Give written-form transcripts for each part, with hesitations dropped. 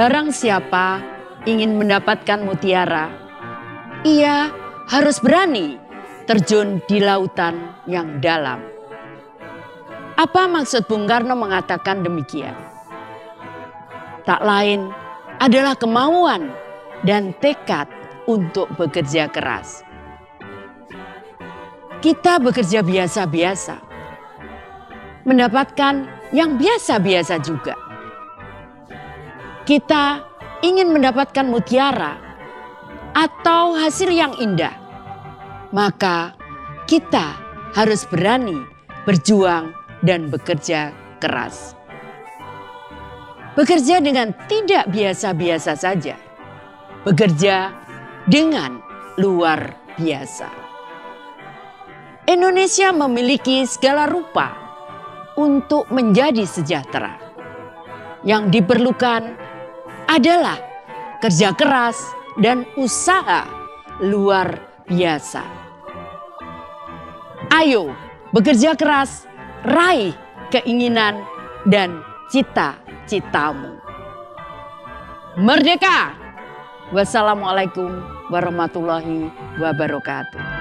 Barang siapa ingin mendapatkan mutiara, ia harus berani terjun di lautan yang dalam. Apa maksud Bung Karno mengatakan demikian? Tak lain adalah kemauan dan tekad untuk bekerja keras. Kita bekerja biasa-biasa, mendapatkan yang biasa-biasa juga. Kita ingin mendapatkan mutiara atau hasil yang indah, maka kita harus berani berjuang dan bekerja keras. Bekerja dengan tidak biasa-biasa saja, bekerja dengan luar biasa. Indonesia memiliki segala rupa untuk menjadi sejahtera. Yang diperlukan adalah kerja keras dan usaha luar biasa. Ayo bekerja keras, raih keinginan dan cita-citamu. Merdeka! Wassalamualaikum warahmatullahi wabarakatuh.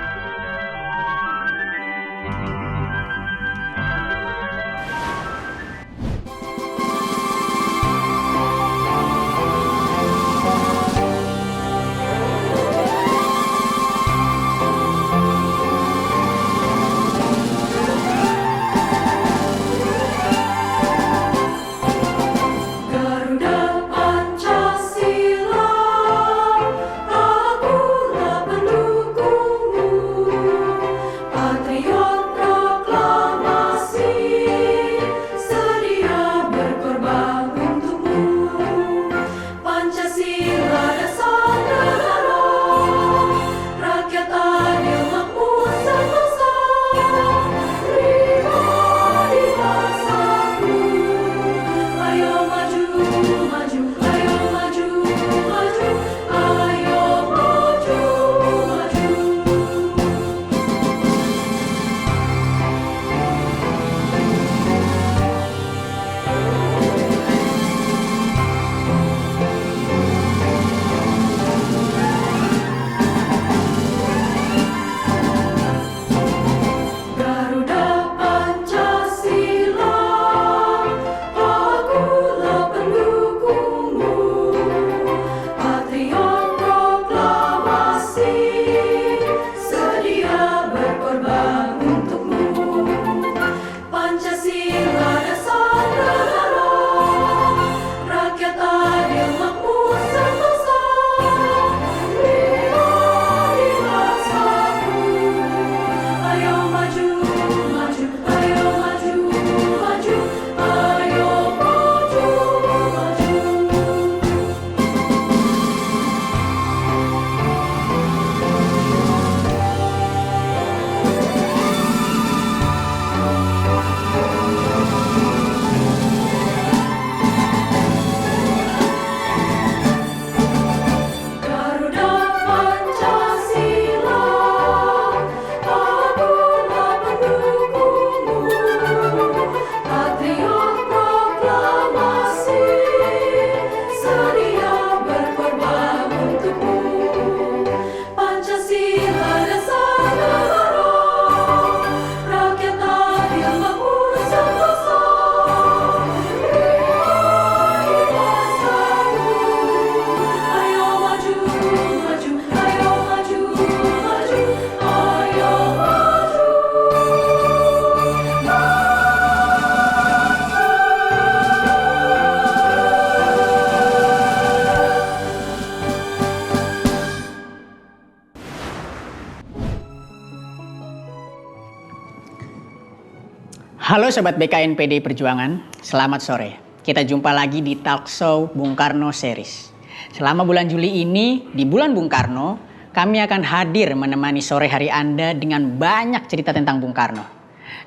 Halo Sobat BKN PDI Perjuangan, selamat sore. Kita jumpa lagi di Talk Show Bung Karno Series. Selama bulan Juli ini, di bulan Bung Karno, kami akan hadir menemani sore hari Anda dengan banyak cerita tentang Bung Karno.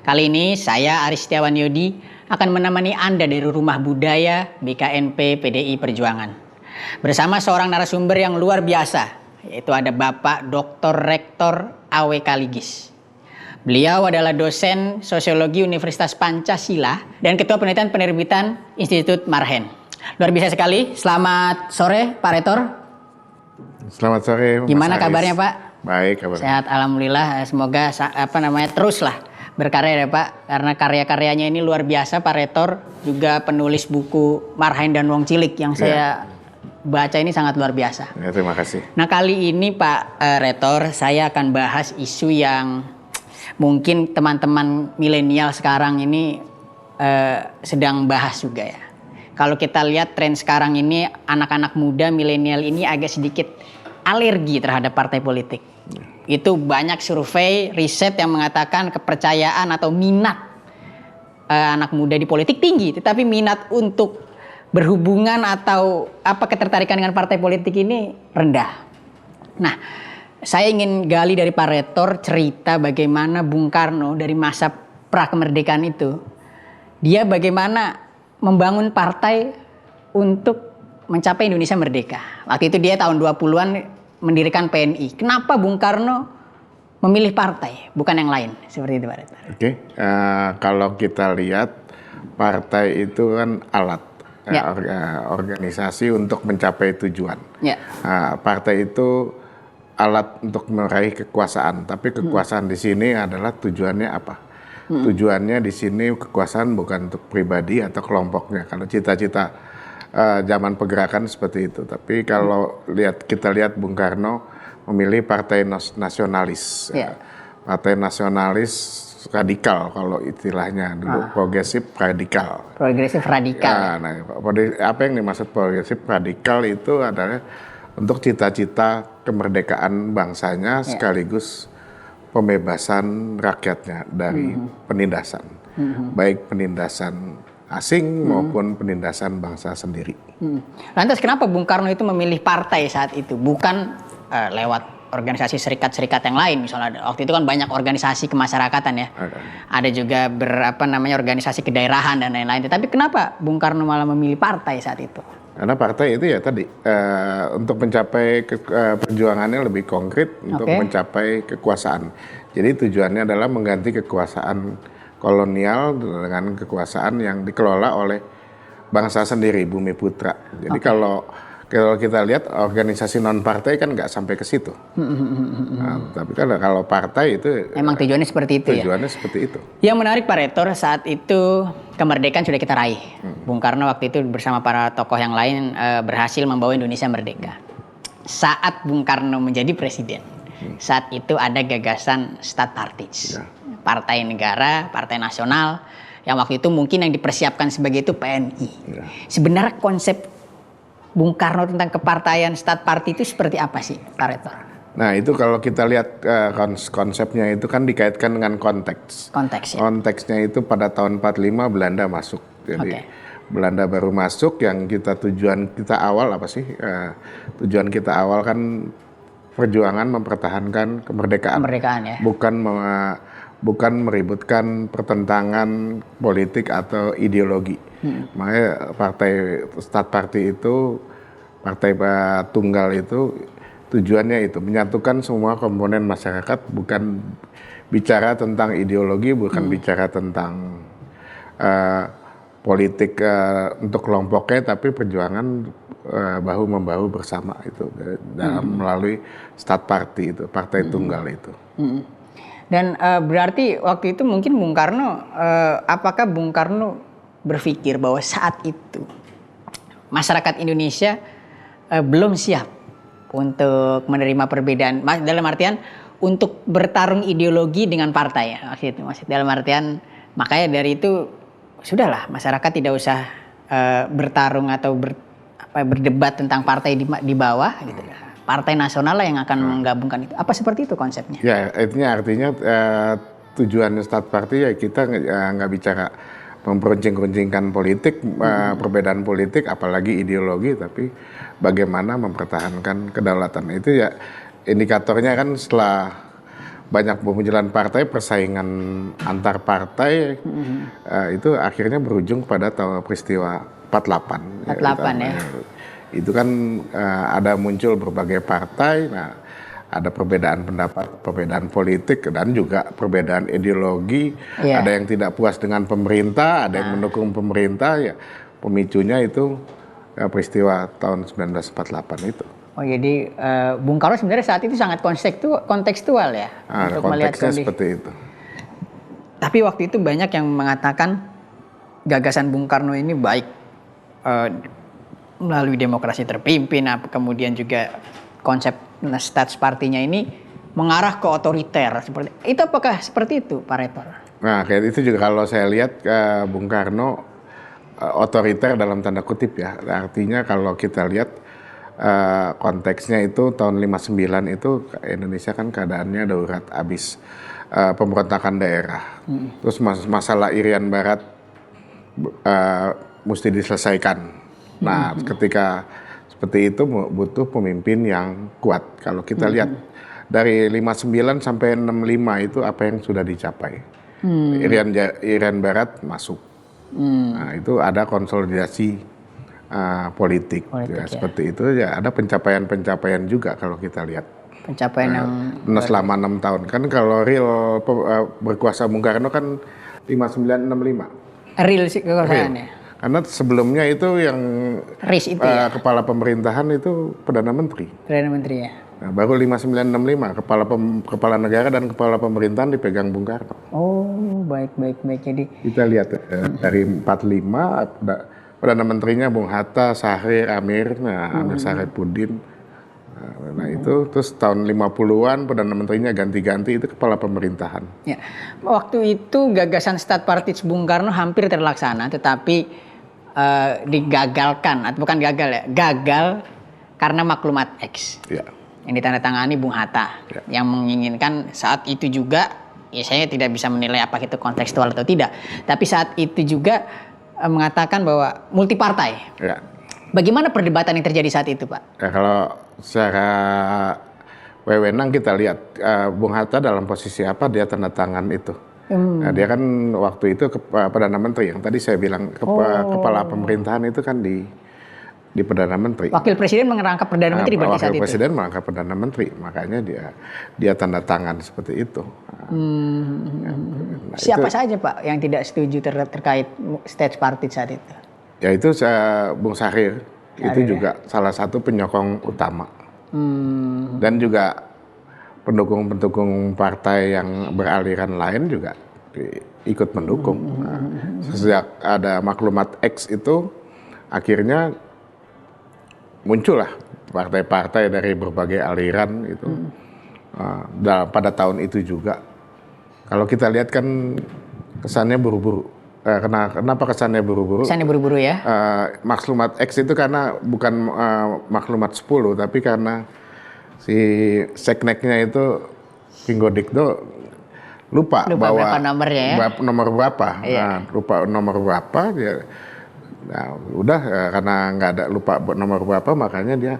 Kali ini saya Aris Setiawan Yodi akan menemani Anda dari Rumah Budaya BKNP PDI Perjuangan. Bersama seorang narasumber yang luar biasa, yaitu ada Bapak Dr. Rektor AWK Ligis. Beliau adalah dosen Sosiologi Universitas Pancasila dan Ketua Penelitian Penerbitan Institut Marhen. Luar biasa sekali. Selamat sore Pak Rektor. Selamat sore. Gimana kabarnya Pak? Baik kabarnya. Sehat alhamdulillah. Semoga teruslah berkarya ya Pak. Karena karya-karyanya ini luar biasa Pak Rektor. Juga penulis buku Marhain dan Wong Cilik yang saya baca ini sangat luar biasa. Ya, terima kasih. Nah kali ini Pak Rektor, saya akan bahas isu yang mungkin teman-teman milenial sekarang ini sedang bahas juga ya. Kalau kita lihat tren sekarang ini, anak-anak muda milenial ini agak sedikit alergi terhadap partai politik. Itu banyak survei, riset yang mengatakan kepercayaan atau minat anak muda di politik tinggi, tetapi minat untuk berhubungan atau ketertarikan dengan partai politik ini rendah. Nah, saya ingin gali dari Pak Rektor cerita bagaimana Bung Karno dari masa pra-kemerdekaan itu, dia bagaimana membangun partai untuk mencapai Indonesia merdeka. Waktu itu dia tahun 20-an mendirikan PNI. Kenapa Bung Karno memilih partai, bukan yang lain? Seperti itu Pak Rektor. Oke, kalau kita lihat partai itu kan alat, organisasi untuk mencapai tujuan. Ya. Partai itu alat untuk meraih kekuasaan, tapi kekuasaan di sini adalah tujuannya apa? Tujuannya di sini kekuasaan bukan untuk pribadi atau kelompoknya. Kalau cita-cita zaman pergerakan seperti itu. Tapi kalau kita lihat Bung Karno memilih partai nasionalis. Partai nasionalis radikal kalau istilahnya dulu, progresif radikal. Progresif radikal. Nah, apa yang dimaksud progresif radikal itu adalah untuk cita-cita kemerdekaan bangsanya sekaligus pembebasan rakyatnya dari penindasan, baik penindasan asing maupun penindasan bangsa sendiri. Lantas kenapa Bung Karno itu memilih partai saat itu, bukan lewat organisasi serikat-serikat yang lain? Misalnya waktu itu kan banyak organisasi kemasyarakatan ya, ada juga organisasi kedaerahan dan lain-lain. Tapi kenapa Bung Karno malah memilih partai saat itu? Karena partai itu ya tadi untuk mencapai perjuangannya lebih konkret untuk mencapai kekuasaan. Jadi tujuannya adalah mengganti kekuasaan kolonial dengan kekuasaan yang dikelola oleh bangsa sendiri, Bumi Putra. Jadi kalau kita lihat organisasi non partai kan nggak sampai ke situ. Tapi kalau partai itu emang tujuannya seperti itu. Tujuannya seperti itu. Yang menarik Pak Rektor, saat itu kemerdekaan sudah kita raih. Bung Karno waktu itu bersama para tokoh yang lain berhasil membawa Indonesia merdeka. Saat Bung Karno menjadi presiden, saat itu ada gagasan Staatsparties, partai negara, partai nasional, yang waktu itu mungkin yang dipersiapkan sebagai itu PNI. Sebenarnya konsep Bung Karno tentang kepartaian Staatsparties itu seperti apa sih Pak Rektor? Nah itu kalau kita lihat konsepnya itu kan dikaitkan dengan konteks. Konteksnya itu pada tahun 45 Belanda masuk. Jadi Belanda baru masuk, yang tujuan kita awal apa sih? Tujuan kita awal kan perjuangan mempertahankan kemerdekaan. Ya. Bukan meributkan pertentangan politik atau ideologi. Makanya partai Staatsparties itu, partai tunggal itu tujuannya itu menyatukan semua komponen masyarakat, bukan bicara tentang ideologi, bukan bicara tentang politik untuk kelompoknya, tapi perjuangan bahu membahu bersama itu dalam melalui Staatsparties itu, partai tunggal itu. Dan berarti waktu itu mungkin Bung Karno, apakah Bung Karno berpikir bahwa saat itu masyarakat Indonesia belum siap untuk menerima perbedaan, dalam artian untuk bertarung ideologi dengan partai ya, maksud dalam artian makanya dari itu sudahlah masyarakat tidak usah bertarung atau berdebat tentang partai di bawah gitu. Partai nasional lah yang akan menggabungkan itu. Apa seperti itu konsepnya? Ya, artinya tujuan Staatsparties ya kita nggak bicara memperuncing-runcingkan politik, perbedaan politik, apalagi ideologi, tapi bagaimana mempertahankan kedaulatan. Itu ya indikatornya kan setelah banyak pemunculan partai, persaingan antar partai, itu akhirnya berujung pada peristiwa 48. 48 ya. Itu kan ada muncul berbagai partai, nah ada perbedaan pendapat, perbedaan politik, dan juga perbedaan ideologi. Ada yang tidak puas dengan pemerintah, ada yang mendukung pemerintah. Ya, pemicunya itu peristiwa tahun 1948 itu. Oh jadi Bung Karno sebenarnya saat itu sangat kontekstual ya untuk melihat konteksnya seperti itu. Tapi waktu itu banyak yang mengatakan gagasan Bung Karno ini baik melalui demokrasi terpimpin, kemudian juga konsep Staatspartinya ini mengarah ke otoriter seperti itu. Apakah seperti itu, Pak Retor? Nah, kayak itu juga kalau saya lihat Bung Karno otoriter dalam tanda kutip ya. Artinya kalau kita lihat konteksnya itu tahun 59 itu Indonesia kan keadaannya darurat habis pemberontakan daerah. Terus masalah Irian Barat mesti diselesaikan. Nah, ketika seperti itu butuh pemimpin yang kuat. Kalau kita lihat dari 59 sampai 65 itu apa yang sudah dicapai. Irian Barat masuk. Nah, itu ada konsolidasi politik ya, seperti itu ya, ada pencapaian-pencapaian juga kalau kita lihat. Pencapaian yang selama 6 tahun kan, kalau real berkuasa Bung Karno kan 59-65. Real sih kekuasaannya. Karena sebelumnya itu yang itu ya? Kepala pemerintahan itu Perdana Menteri. Perdana Menteri ya. Nah, baru 59-65 kepala negara dan kepala pemerintahan dipegang Bung Karno. Oh, baik. Jadi kita lihat dari 45 Perdana Menterinya Bung Hatta, Syahrir, Amir Syarifuddin. Nah itu terus tahun 50-an Perdana Menterinya ganti-ganti, itu kepala pemerintahan. Ya. Waktu itu gagasan Staatspartit Bung Karno hampir terlaksana, tetapi digagalkan, atau bukan gagal ya, gagal karena maklumat X. Ya. Yang ditandatangani Bung Hatta, yang menginginkan saat itu juga, ya saya tidak bisa menilai apa itu kontekstual atau tidak, tapi saat itu juga mengatakan bahwa multi partai. Ya. Bagaimana perdebatan yang terjadi saat itu, Pak? Ya, kalau secara wewenang kita lihat Bung Hatta dalam posisi apa dia tanda tangan itu. Nah, dia kan waktu itu Perdana Menteri, yang tadi saya bilang kepala pemerintahan itu kan di Perdana Menteri. Wakil Presiden merangkap Perdana Menteri pada saat itu. Wakil Presiden merangkap Perdana Menteri, makanya dia tanda tangan seperti itu. Nah, siapa saja Pak yang tidak setuju terkait Staatspartit saat itu? Ya itu Bung Syahrir, itu juga salah satu penyokong utama. Dan juga pendukung-pendukung partai yang beraliran lain juga ikut mendukung. Nah, sejak ada maklumat X itu akhirnya muncullah partai-partai dari berbagai aliran itu. Pada tahun itu juga, kalau kita lihat kan kesannya buru-buru. Kenapa kesannya buru-buru? Kesannya buru-buru ya? Maklumat X itu karena bukan maklumat 10, tapi karena si sekneknya itu Ringo Dikdo lupa bahwa berapa nomornya ya? Nomor berapa? Nah, lupa nomor berapa dia. Nah, udah karena nggak ada, lupa nomor berapa, makanya dia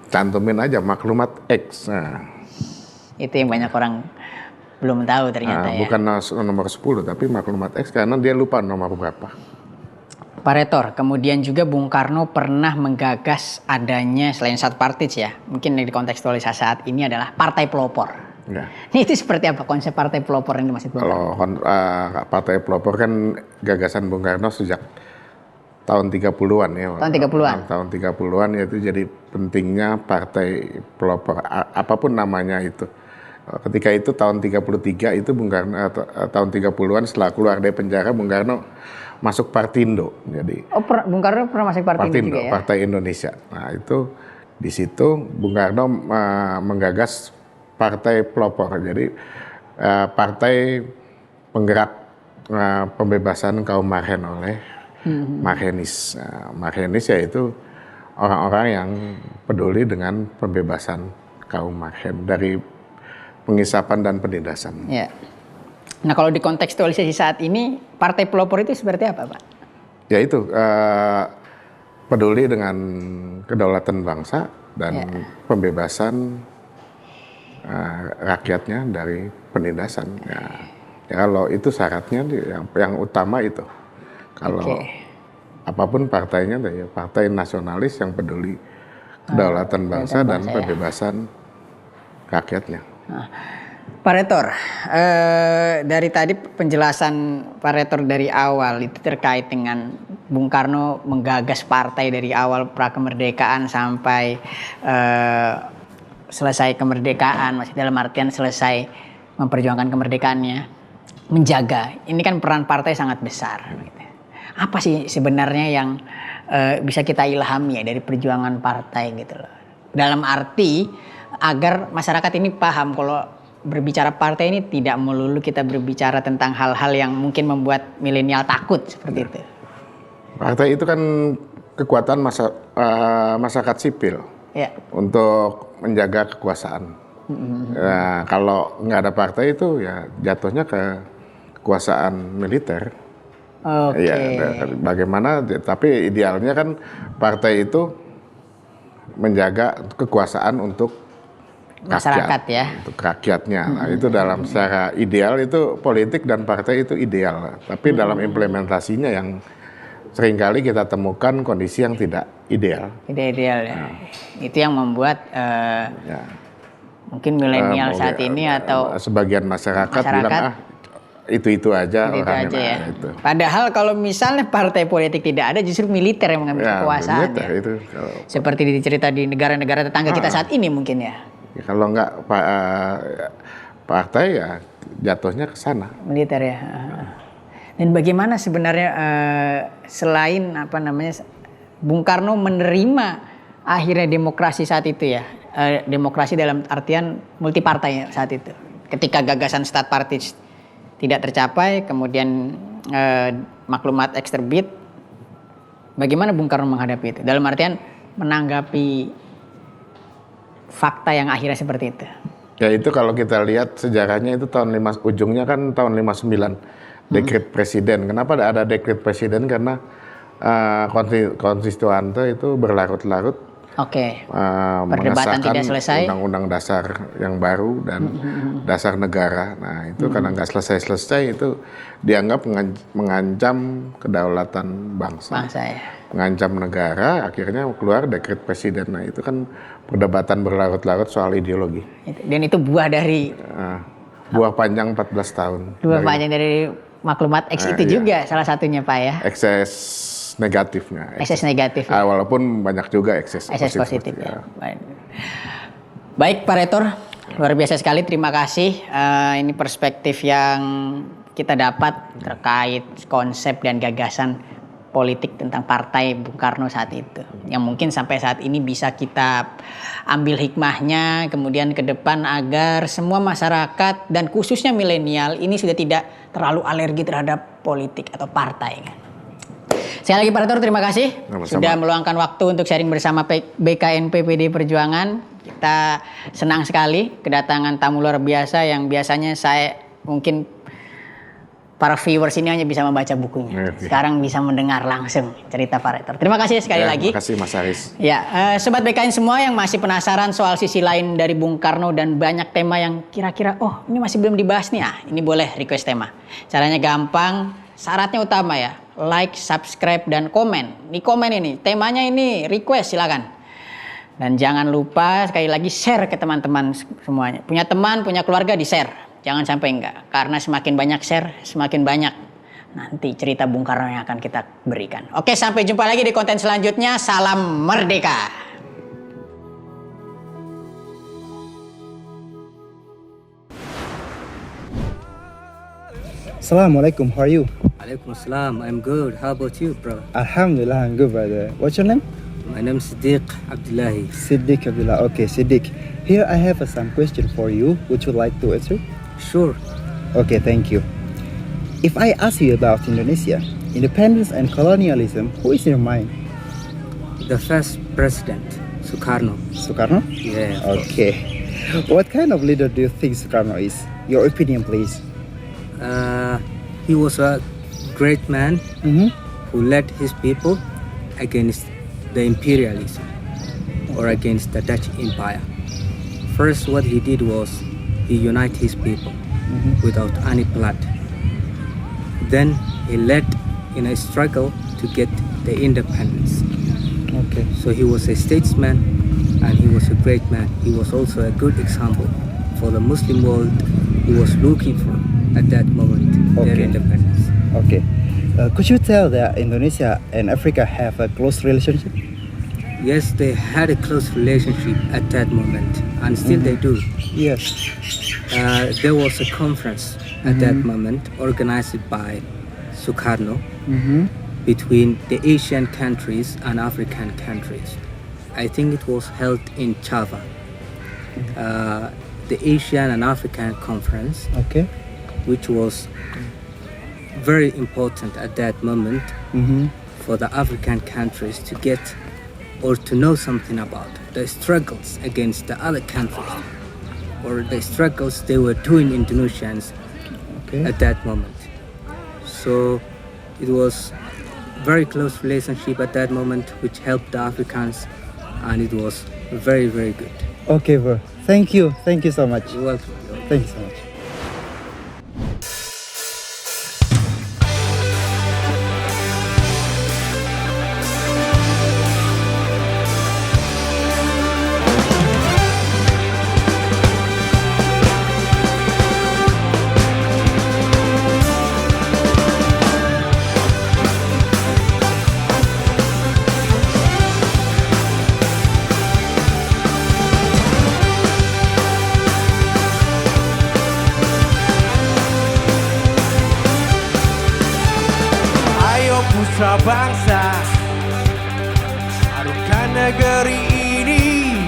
cantumin aja maklumat X. Nah, itu yang banyak orang belum tahu ternyata ya. Bukan nomor 10 tapi maklumat X karena dia lupa nomor berapa. Pak Retor, kemudian juga Bung Karno pernah menggagas adanya selain Staatspartit ya, mungkin yang dikontekstualisasi saat ini adalah partai pelopor. Ya. Ini itu seperti apa konsep partai pelopor ini Mas? Kalau partai pelopor kan gagasan Bung Karno sejak tahun 30-an ya. Tahun 30-an. Tahun 30-an yaitu jadi pentingnya partai pelopor apapun namanya itu. Ketika itu tahun 33 itu Bung Karno tahun 30-an setelah keluar dari penjara Bung Karno masuk Partindo. Jadi Bung Karno pernah masuk Partindo juga ya? Partai Indonesia. Nah, itu di situ Bung Karno menggagas partai pelopor. Jadi partai penggerak pembebasan kaum Marhen oleh Marhenis. Marhenis yaitu orang-orang yang peduli dengan pembebasan kaum Marhen dari pengisapan dan penindasan. Ya. Nah, kalau dikontekstualisasi saat ini, partai pelopor itu seperti apa, Pak? Ya itu peduli dengan kedaulatan bangsa dan pembebasan rakyatnya dari penindasan. Ya kalau itu syaratnya yang utama itu. Kalau apapun partainya, ya partai nasionalis yang peduli kedaulatan bangsa dan pembebasan rakyatnya. Nah, Pak Retor, dari tadi penjelasan Pak Retor dari awal itu terkait dengan Bung Karno menggagas partai dari awal prakemerdekaan sampai selesai kemerdekaan, masih dalam artian selesai memperjuangkan kemerdekaannya, menjaga. Ini kan peran partai sangat besar. Apa sih sebenarnya yang bisa kita ilhami ya dari perjuangan partai gitu loh. Dalam arti agar masyarakat ini paham kalau berbicara partai ini tidak melulu kita berbicara tentang hal-hal yang mungkin membuat milenial takut seperti itu. Partai itu kan kekuatan masyarakat sipil untuk menjaga kekuasaan. Nah, kalau nggak ada partai itu ya jatuhnya ke kekuasaan militer. Ya, bagaimana? Tapi idealnya kan partai itu menjaga kekuasaan untuk masyarakat ya, untuk rakyatnya. Nah, itu dalam secara ideal itu politik dan partai itu ideal. Tapi dalam implementasinya yang seringkali kita temukan kondisi yang tidak ideal. Tidak ideal ya. Itu yang membuat mungkin milenial saat ini atau sebagian masyarakat bilang itu aja orangnya. Ya. Itu. Padahal kalau misalnya partai politik tidak ada, justru militer yang mengambil kekuasaan. Militer, ya. Itu, seperti dicerita di negara-negara tetangga kita saat ini mungkin ya. Kalau enggak partai ya jatuhnya ke sana. Militer ya. Dan bagaimana sebenarnya selain Bung Karno menerima akhirnya demokrasi saat itu ya. Demokrasi dalam artian multipartai saat itu. Ketika gagasan Staatspartij Party tidak tercapai, kemudian maklumat X terbit, bagaimana Bung Karno menghadapi itu? Dalam artian menanggapi fakta yang akhirnya seperti itu. Ya itu kalau kita lihat sejarahnya itu ujungnya kan tahun 59, dekret presiden. Kenapa ada dekret presiden? Karena konstituante itu berlarut-larut perdebatan tidak selesai, undang-undang dasar yang baru dan dasar negara. Nah itu karena nggak selesai itu dianggap mengancam kedaulatan bangsa ya. Mengancam negara, akhirnya keluar dekret presiden. Nah itu kan perdebatan berlarut-larut soal ideologi. Dan itu buah dari buah panjang 14 tahun. Panjang dari maklumat X itu juga salah satunya Pak ya. Ekses negatifnya. Ekses negatif. Walaupun banyak juga ekses positif ya. Baik Pak Rektor, luar biasa sekali. Terima kasih. Ini perspektif yang kita dapat terkait konsep dan gagasan politik tentang partai Bung Karno saat itu. Yang mungkin sampai saat ini bisa kita ambil hikmahnya kemudian ke depan agar semua masyarakat dan khususnya milenial ini sudah tidak terlalu alergi terhadap politik atau partai. Sekali lagi Pak Rektor, terima kasih sudah meluangkan waktu untuk sharing bersama BKNP PD Perjuangan. Kita senang sekali kedatangan tamu luar biasa yang biasanya saya mungkin para viewers ini hanya bisa membaca bukunya. Sekarang bisa mendengar langsung cerita Pak Rektor. Terima kasih sekali lagi. Terima kasih Mas Haris. Ya, sobat BKN semua yang masih penasaran soal sisi lain dari Bung Karno dan banyak tema yang kira-kira ini masih belum dibahas nih. Ini boleh request tema. Caranya gampang, syaratnya utama ya. Like, subscribe, dan komen. Di komen ini, temanya ini request silakan. Dan jangan lupa sekali lagi share ke teman-teman semuanya. Punya teman, punya keluarga di share. Jangan sampai enggak. Karena semakin banyak share, semakin banyak nanti cerita Bung Karno yang akan kita berikan. Oke, sampai jumpa lagi di konten selanjutnya. Salam merdeka. Assalamualaikum, how are you? Waalaikumsalam, I'm good. How about you, bro? Alhamdulillah, I'm good, brother. What's your name? My name is Siddiq Abdullahi. Siddiq Abdullah. Okay, Siddiq. Here I have some question for you. Would you like to answer? Sure. Okay, thank you. If I ask you about Indonesia, independence and colonialism, who is in your mind? The first president, Sukarno. Sukarno? Yeah. Okay. What kind of leader do you think Sukarno is? Your opinion, please. He was a great man who led his people against the imperialism or against the Dutch Empire. First, what he did was he united his people without any blood. Then he led in a struggle to get the independence. Okay. So he was a statesman and he was a great man. He was also a good example for the Muslim world who was looking for at that moment their independence. Okay. Could you tell that Indonesia and Africa have a close relationship? Yes, they had a close relationship at that moment, and still they do. Yes. There was a conference at that moment organized by Sukarno between the Asian countries and African countries. I think it was held in Java. The Asian and African Conference, Okay. which was very important at that moment for the African countries to get or to know something about the struggles against the other countries or the struggles they were doing Indonesians at that moment. So it was very close relationship at that moment which helped the Africans, and it was very, very good. Okay, bro. Thank you so much. You're welcome. Thank you so much. Putra bangsa, harumkan negeri ini,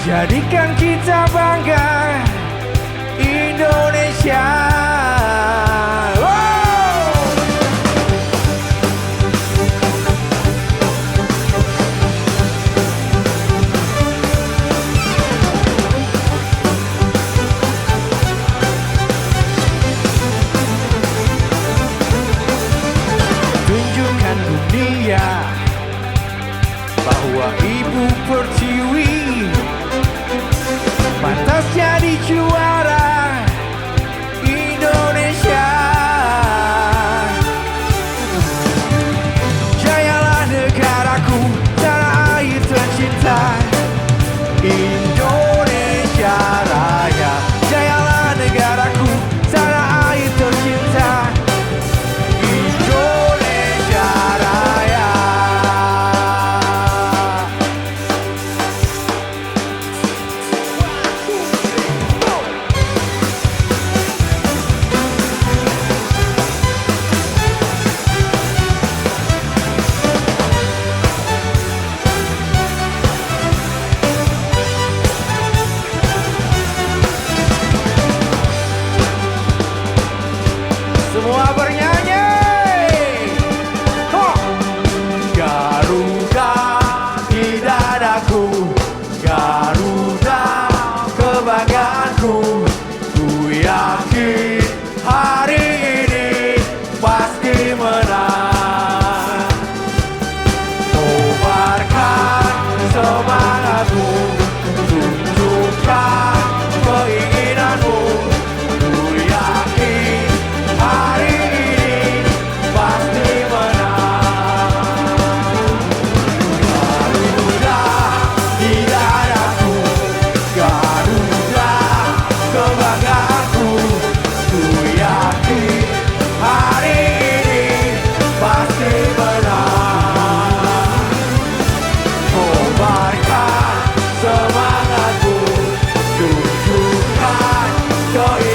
jadikan kita bangga Indonesia. Tunjukkan dunia bahwa ibu pertiwi pantas jadi juara Indonesia. Jayalah negaraku, tanah air tercinta Indonesia Raya. Jayalah negaraku, tanah air tercinta Indonesia Raya. Semua bernyanyi. Ho! Garuda di dadaku, Garuda kebanggaanku. Ku yakin hari ini pasti menang. Kobarkan semangatmu, tunjukkan keinginanmu. Ku yakin hari ini pasti menang. Garuda di dadaku, Garuda kebanggaanku. Ku yakin hari ini pasti menang. Kobarkan semangatmu, tunjukkan keinginanmu.